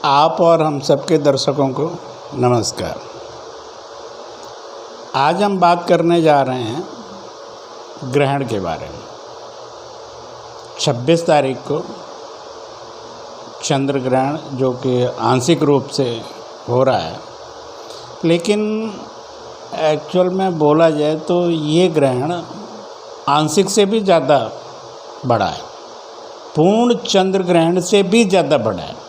आप और हम सबके दर्शकों को नमस्कार। आज हम बात करने जा रहे हैं ग्रहण के बारे में। 26 तारीख को चंद्र ग्रहण जो कि आंशिक रूप से हो रहा है, लेकिन एक्चुअल में बोला जाए तो ये ग्रहण आंशिक से भी ज़्यादा बड़ा है, पूर्ण चंद्र ग्रहण से भी ज़्यादा बड़ा है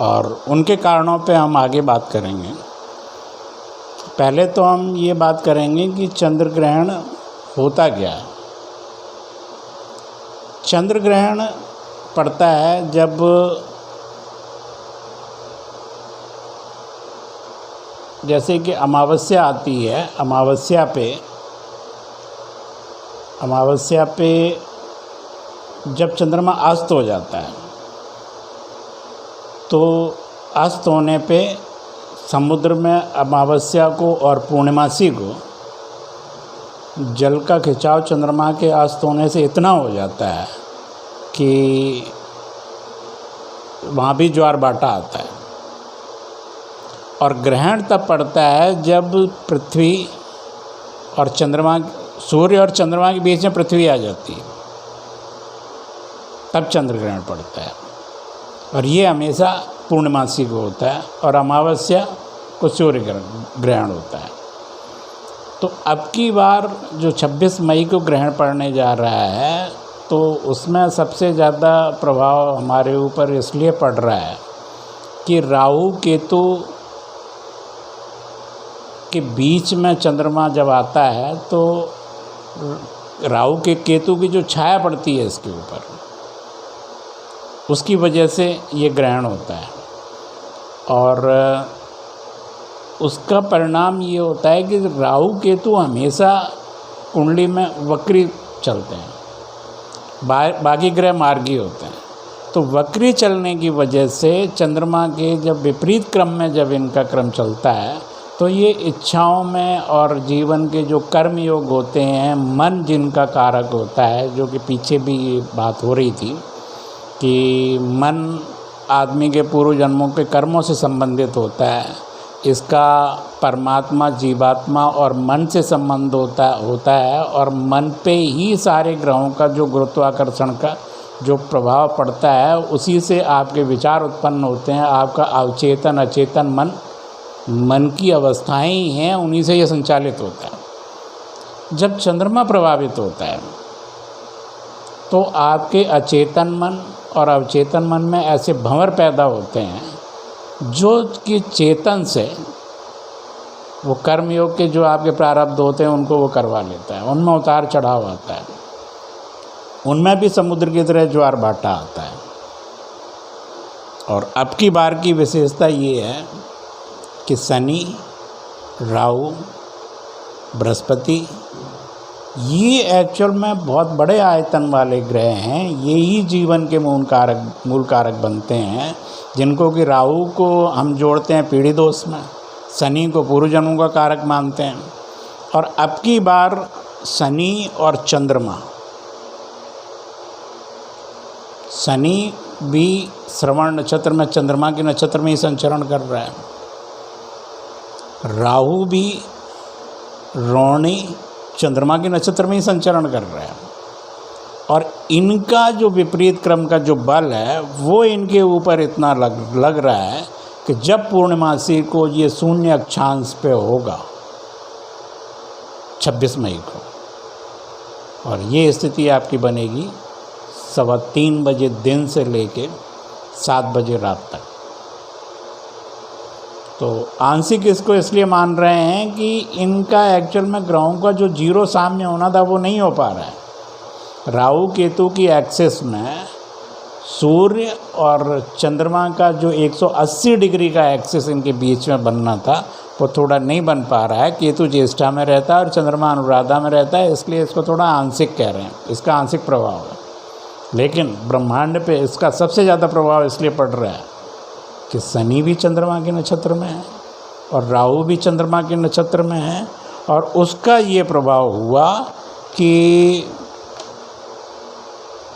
और उनके कारणों पे हम आगे बात करेंगे। पहले तो हम ये बात करेंगे कि चंद्र ग्रहण होता क्या है। चंद्र ग्रहण पड़ता है जब जैसे कि अमावस्या आती है, अमावस्या पे जब चंद्रमा अस्त हो जाता है तो अस्त होने पे समुद्र में अमावस्या को और पूर्णिमासी को जल का खिंचाव चंद्रमा के अस्त होने से इतना हो जाता है कि वहाँ भी ज्वार भाटा आता है। और ग्रहण तब पड़ता है जब पृथ्वी और चंद्रमा, सूर्य और चंद्रमा के बीच में पृथ्वी आ जाती है, तब चंद्र ग्रहण पड़ता है। और ये हमेशा पूर्णमासी को होता है और अमावस्या को सूर्य ग्रहण होता है। तो अब की बार जो 26 मई को ग्रहण पड़ने जा रहा है तो उसमें सबसे ज़्यादा प्रभाव हमारे ऊपर इसलिए पड़ रहा है कि राहु केतु के बीच में चंद्रमा जब आता है तो राहु के केतु की जो छाया पड़ती है इसके ऊपर, उसकी वजह से ये ग्रहण होता है। और उसका परिणाम ये होता है कि राहु केतु हमेशा कुंडली में वक्री चलते हैं, बाकी ग्रह मार्गी होते हैं। तो वक्री चलने की वजह से चंद्रमा के जब विपरीत क्रम में जब इनका क्रम चलता है तो ये इच्छाओं में और जीवन के जो कर्म योग होते हैं, मन जिनका कारक होता है, जो कि पीछे भी ये बात हो रही थी कि मन आदमी के पूर्व जन्मों के कर्मों से संबंधित होता है। इसका परमात्मा, जीवात्मा और मन से संबंध होता है और मन पे ही सारे ग्रहों का जो गुरुत्वाकर्षण का जो प्रभाव पड़ता है, उसी से आपके विचार उत्पन्न होते हैं। आपका अवचेतन अचेतन मन की अवस्थाएं ही हैं, उन्हीं से ये संचालित होता है। जब चंद्रमा प्रभावित होता है तो आपके अचेतन मन और अवचेतन मन में ऐसे भंवर पैदा होते हैं जो कि चेतन से वो कर्मयोग के जो आपके प्रारब्ध होते हैं उनको वो करवा लेता है। उनमें उतार चढ़ाव आता है, उनमें भी समुद्र की तरह ज्वार भाटा आता है। और अब की बार की विशेषता ये है कि शनि, राहु, बृहस्पति, ये एक्चुअल में बहुत बड़े आयतन वाले ग्रह हैं। ये ही जीवन के मूल कारक बनते हैं, जिनको कि राहु को हम जोड़ते हैं पीढ़ी दोष में, शनि को पूर्व जन्मों का कारक मानते हैं। और अब की बार शनि और चंद्रमा, शनि भी श्रवण नक्षत्र में चंद्रमा के नक्षत्र में ही संचरण कर रहा है, राहु भी रोहिणी चंद्रमा के नक्षत्र में ही संचरण कर रहा है। और इनका जो विपरीत क्रम का जो बल है वो इनके ऊपर इतना लग रहा है कि जब पूर्णमासी को ये शून्य अक्षांश पे होगा 26 मई को, और ये स्थिति आपकी बनेगी 3:15 बजे दिन से लेके 7 बजे रात तक। तो आंशिक इसको इसलिए मान रहे हैं कि इनका एक्चुअल में ग्रहों का जो जीरो साम्य होना था वो नहीं हो पा रहा है। राहु केतु की एक्सिस में सूर्य और चंद्रमा का जो 180 डिग्री का एक्सिस इनके बीच में बनना था वो थोड़ा नहीं बन पा रहा है। केतु ज्येष्ठा में रहता है और चंद्रमा अनुराधा में रहता है, इसलिए इसको थोड़ा आंशिक कह रहे हैं, इसका आंशिक प्रभाव है। लेकिन ब्रह्मांड पे इसका सबसे ज़्यादा प्रभाव इसलिए पड़ रहा है कि शनि भी चंद्रमा के नक्षत्र में है और राहु भी चंद्रमा के नक्षत्र में है। और उसका ये प्रभाव हुआ कि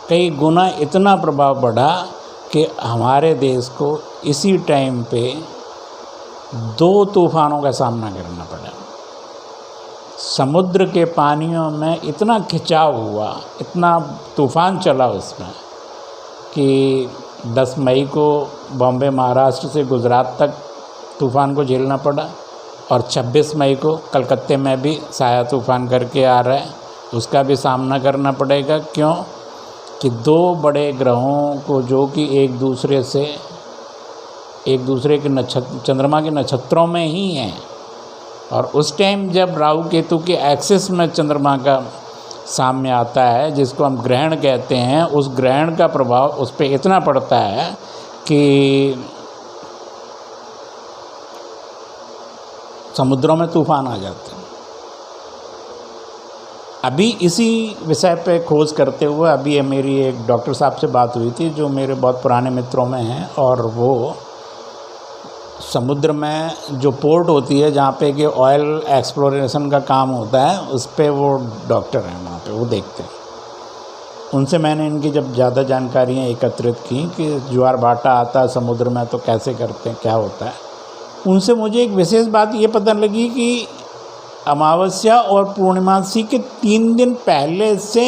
कई गुना इतना प्रभाव बढ़ा कि हमारे देश को इसी टाइम पे 2 तूफ़ानों का सामना करना पड़ा। समुद्र के पानियों में इतना खिंचाव हुआ, इतना तूफ़ान चला उसमें कि 10 मई को बॉम्बे महाराष्ट्र से गुजरात तक तूफ़ान को झेलना पड़ा, और 26 मई को कलकत्ते में भी साया तूफ़ान करके आ रहा है, उसका भी सामना करना पड़ेगा। क्यों कि 2 बड़े ग्रहों को जो कि एक दूसरे के चंद्रमा के नक्षत्रों में ही हैं, और उस टाइम जब राहु केतु के एक्सिस में चंद्रमा का सामने आता है, जिसको हम ग्रहण कहते हैं, उस ग्रहण का प्रभाव उस पर इतना पड़ता है कि समुद्रों में तूफ़ान आ जाते हैं। अभी इसी विषय पे खोज करते हुए अभी मेरी एक डॉक्टर साहब से बात हुई थी, जो मेरे बहुत पुराने मित्रों में हैं, और वो समुद्र में जो पोर्ट होती है जहाँ पे कि ऑयल एक्सप्लोरेशन का काम होता है, उस पे वो डॉक्टर हैं, वहाँ पे वो देखते हैं। उनसे मैंने इनकी जब ज़्यादा जानकारियाँ एकत्रित की कि ज्वार भाटा आता है समुद्र में तो कैसे करते हैं, क्या होता है, उनसे मुझे एक विशेष बात ये पता लगी कि अमावस्या और पूर्णिमासी के 3 दिन पहले से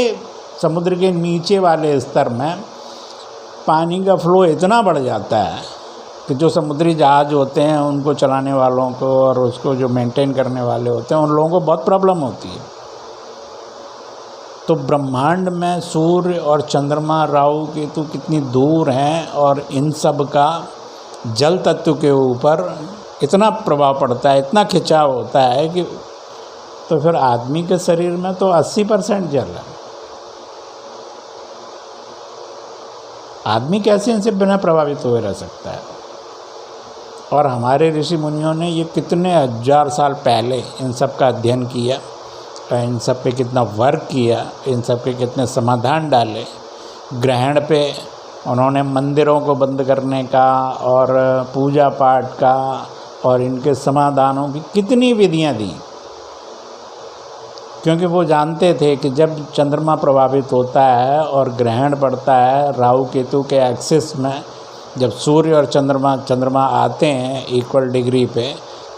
समुद्र के नीचे वाले स्तर में पानी का फ्लो इतना बढ़ जाता है कि जो समुद्री जहाज़ होते हैं उनको चलाने वालों को और उसको जो मेंटेन करने वाले होते हैं उन लोगों को बहुत प्रॉब्लम होती है। तो ब्रह्मांड में सूर्य और चंद्रमा, राहु केतु कितनी दूर हैं, और इन सब का जल तत्व के ऊपर इतना प्रभाव पड़ता है, इतना खिंचाव होता है कि तो फिर आदमी के शरीर में तो 80% जल है। आदमी कैसे इनसे बिना प्रभावित हुए रह सकता है? और हमारे ऋषि मुनियों ने ये कितने 1000 साल पहले इन सब का अध्ययन किया, इन सब पे कितना वर्क किया, इन सब के कितने समाधान डाले। ग्रहण पे उन्होंने मंदिरों को बंद करने का और पूजा पाठ का और इनके समाधानों की कितनी विधियां दी, क्योंकि वो जानते थे कि जब चंद्रमा प्रभावित होता है और ग्रहण पड़ता है राहु केतु के एक्सिस में, जब सूर्य और चंद्रमा आते हैं इक्वल डिग्री पे,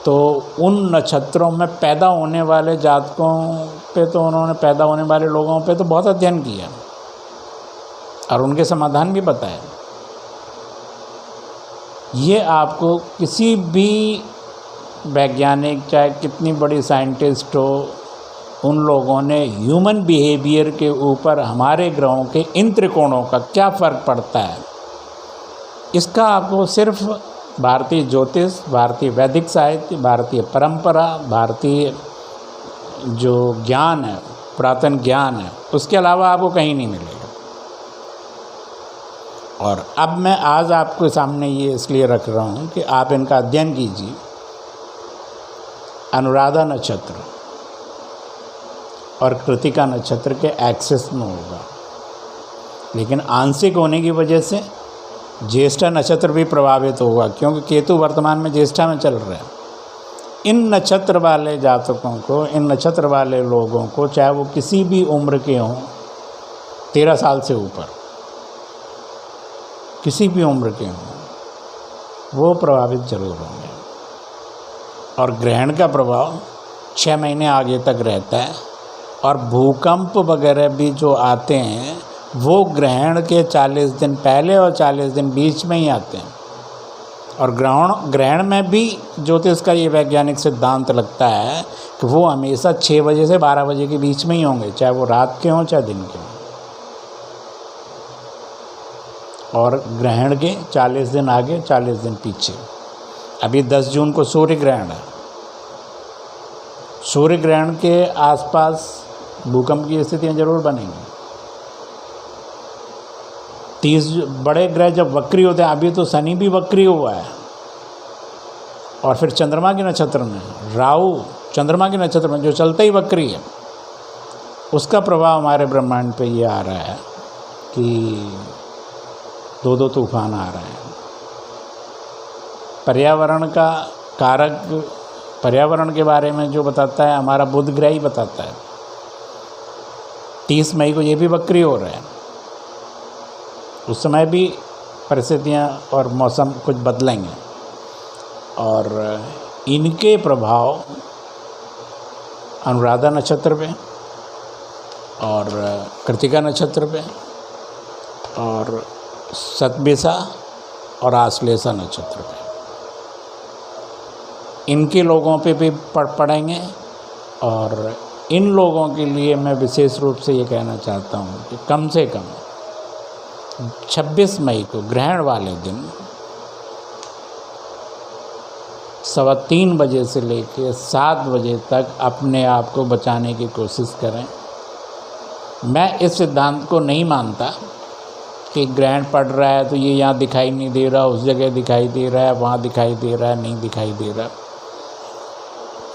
तो उन नक्षत्रों में पैदा होने वाले जातकों पे, तो उन्होंने पैदा होने वाले लोगों पे तो बहुत अध्ययन किया और उनके समाधान भी बताए। ये आपको किसी भी वैज्ञानिक, चाहे कितनी बड़ी साइंटिस्ट हो, उन लोगों ने ह्यूमन बिहेवियर के ऊपर हमारे ग्रहों के इन त्रिकोणों का क्या फ़र्क पड़ता है, इसका आपको सिर्फ भारतीय ज्योतिष, भारतीय वैदिक साहित्य, भारतीय परंपरा, भारतीय जो ज्ञान है, पुरातन ज्ञान है, उसके अलावा आपको कहीं नहीं मिलेगा। और अब मैं आज आपके सामने ये इसलिए रख रहा हूँ कि आप इनका अध्ययन कीजिए। अनुराधा नक्षत्र और कृतिका नक्षत्र के एक्सेस में होगा, लेकिन आंशिक होने की वजह से ज्येष्ठा नक्षत्र भी प्रभावित होगा, क्योंकि केतु वर्तमान में ज्येष्ठा में चल रहा है। इन नक्षत्र वाले जातकों को, इन नक्षत्र वाले लोगों को, चाहे वो किसी भी उम्र के हों, 13 साल से ऊपर, किसी भी उम्र के हों, वो प्रभावित जरूर होंगे। और ग्रहण का प्रभाव 6 महीने आगे तक रहता है, और भूकंप वगैरह भी जो आते हैं वो ग्रहण के 40 दिन पहले और 40 दिन बीच में ही आते हैं। और ग्रहण में भी ज्योतिष का ये वैज्ञानिक सिद्धांत लगता है कि वो हमेशा 6 बजे से 12 बजे के बीच में ही होंगे, चाहे वो रात के हों चाहे दिन के हों। और ग्रहण के 40 दिन आगे 40 दिन पीछे। अभी 10 जून को सूर्य ग्रहण है। सूर्य ग्रहण के आसपास भूकंप की स्थितियाँ जरूर बनेंगी। 30 बड़े ग्रह जब वक्री होते हैं, अभी तो शनि भी वक्री हुआ है, और फिर चंद्रमा के नक्षत्र में राहु चंद्रमा के नक्षत्र में जो चलता ही वक्री है, उसका प्रभाव हमारे ब्रह्मांड पे ये आ रहा है कि 2 तूफान आ रहे हैं। पर्यावरण का कारक, पर्यावरण के बारे में जो बताता है हमारा बुध ग्रह ही बताता है। 30 मई को ये भी वक्री हो रहा है, उस समय भी परिस्थितियाँ और मौसम कुछ बदलेंगे और इनके प्रभाव अनुराधा नक्षत्र पे और कृतिका नक्षत्र पे और शतभिषा और आश्लेषा नक्षत्र पे इनके लोगों पे भी पड़ेंगे। और इन लोगों के लिए मैं विशेष रूप से ये कहना चाहता हूँ कि कम से कम 26 मई को ग्रहण वाले दिन 3:15 बजे से लेकर 7 बजे तक अपने आप को बचाने की कोशिश करें। मैं इस सिद्धांत को नहीं मानता कि ग्रहण पड़ रहा है तो ये यहाँ दिखाई नहीं दे रहा, उस जगह दिखाई दे रहा है, वहाँ दिखाई दे रहा है, नहीं दिखाई दे रहा।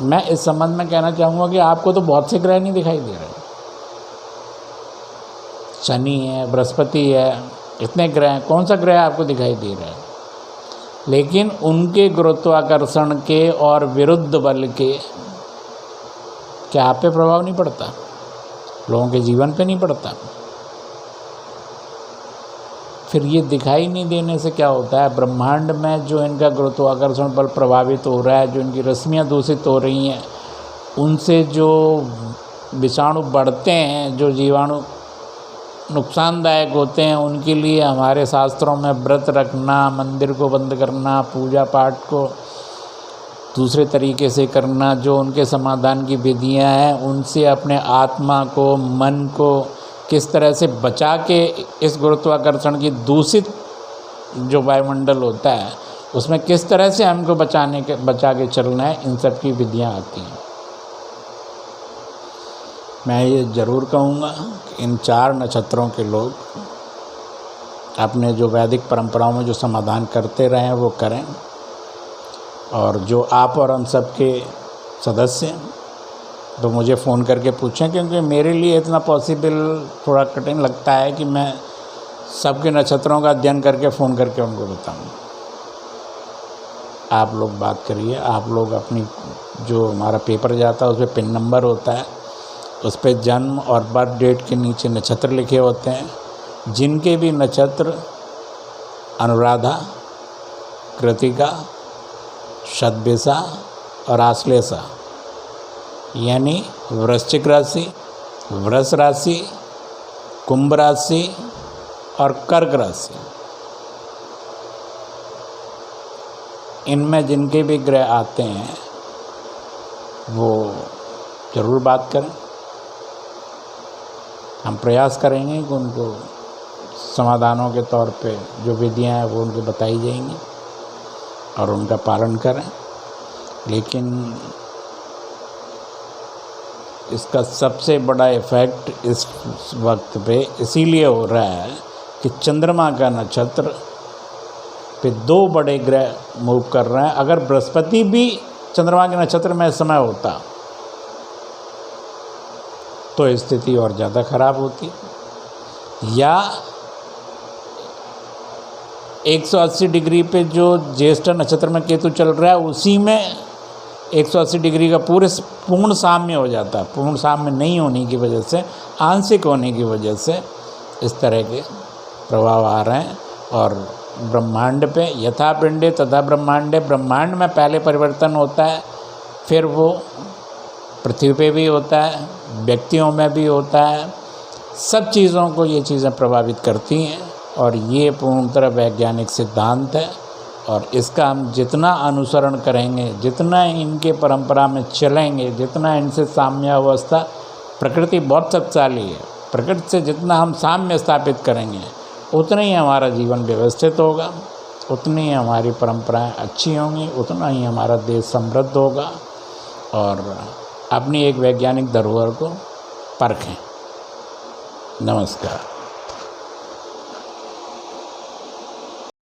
मैं इस संबंध में कहना चाहूँगा कि आपको तो बहुत से ग्रह नहीं दिखाई दे रहे। शनि है, बृहस्पति है, इतने ग्रह हैं, कौन सा ग्रह आपको दिखाई दे रहा है? लेकिन उनके गुरुत्वाकर्षण के और विरुद्ध बल के क्या आप पे प्रभाव नहीं पड़ता? लोगों के जीवन पे नहीं पड़ता? फिर ये दिखाई नहीं देने से क्या होता है? ब्रह्मांड में जो इनका गुरुत्वाकर्षण बल प्रभावित हो रहा है, जो इनकी रश्मियाँ दूषित हो रही हैं, उनसे जो विषाणु बढ़ते हैं, जो जीवाणु नुकसानदायक होते हैं, उनके लिए हमारे शास्त्रों में व्रत रखना, मंदिर को बंद करना, पूजा पाठ को दूसरे तरीके से करना, जो उनके समाधान की विधियां हैं, उनसे अपने आत्मा को, मन को किस तरह से बचा के इस गुरुत्वाकर्षण की दूषित जो वायुमंडल होता है उसमें किस तरह से हमको बचा के चलना है, इन सब की विधियाँ आती हैं। मैं ये ज़रूर कहूँगा कि इन 4 नक्षत्रों के लोग अपने जो वैदिक परंपराओं में जो समाधान करते रहे हैं वो करें। और जो आप और हम सब के सदस्य तो मुझे फ़ोन करके पूछें, क्योंकि मेरे लिए इतना पॉसिबल थोड़ा कठिन लगता है कि मैं सबके नक्षत्रों का अध्ययन करके फ़ोन करके उनको बताऊँ। आप लोग बात करिए, आप लोग अपनी जो हमारा पेपर जाता है उस पर पिन नंबर होता है, उस पर जन्म और बर्थ डेट के नीचे नक्षत्र लिखे होते हैं। जिनके भी नक्षत्र अनुराधा, कृतिका, शतभिषा और आश्लेषा यानी वृश्चिक राशि, वृष राशि, कुंभ राशि और कर्क राशि, इनमें जिनके भी ग्रह आते हैं वो ज़रूर बात करें। हम प्रयास करेंगे कि उनको समाधानों के तौर पे जो विधियाँ हैं वो उनको बताई जाएंगी और उनका पालन करें। लेकिन इसका सबसे बड़ा इफ़ेक्ट इस वक्त पे इसीलिए हो रहा है कि चंद्रमा का नक्षत्र पे 2 बड़े ग्रह मूव कर रहे हैं। अगर बृहस्पति भी चंद्रमा के नक्षत्र में इस समय होता तो स्थिति और ज़्यादा खराब होती। या 180 डिग्री पे जो ज्येष्ठ नक्षत्र में केतु चल रहा है उसी में 180 डिग्री का पूर्ण साम्य हो जाता है। पूर्ण साम्य नहीं होने की वजह से, आंशिक होने की वजह से इस तरह के प्रभाव आ रहे हैं। और ब्रह्मांड पे यथा पिंडे तथा ब्रह्मांडे, ब्रह्मांड में पहले परिवर्तन होता है, फिर वो पृथ्वी पे भी होता है, व्यक्तियों में भी होता है। सब चीज़ों को ये चीज़ें प्रभावित करती हैं और ये पूर्णतः वैज्ञानिक सिद्धांत है। और इसका हम जितना अनुसरण करेंगे, जितना इनके परंपरा में चलेंगे, जितना इनसे साम्यावस्था, प्रकृति बहुत शक्तिशाली है, प्रकृति से जितना हम साम्य स्थापित करेंगे उतना ही हमारा जीवन व्यवस्थित होगा, उतनी ही हमारी परंपराएं अच्छी होंगी, उतना ही हमारा देश समृद्ध होगा। और अपनी एक वैज्ञानिक धरोहर को परखें। नमस्कार।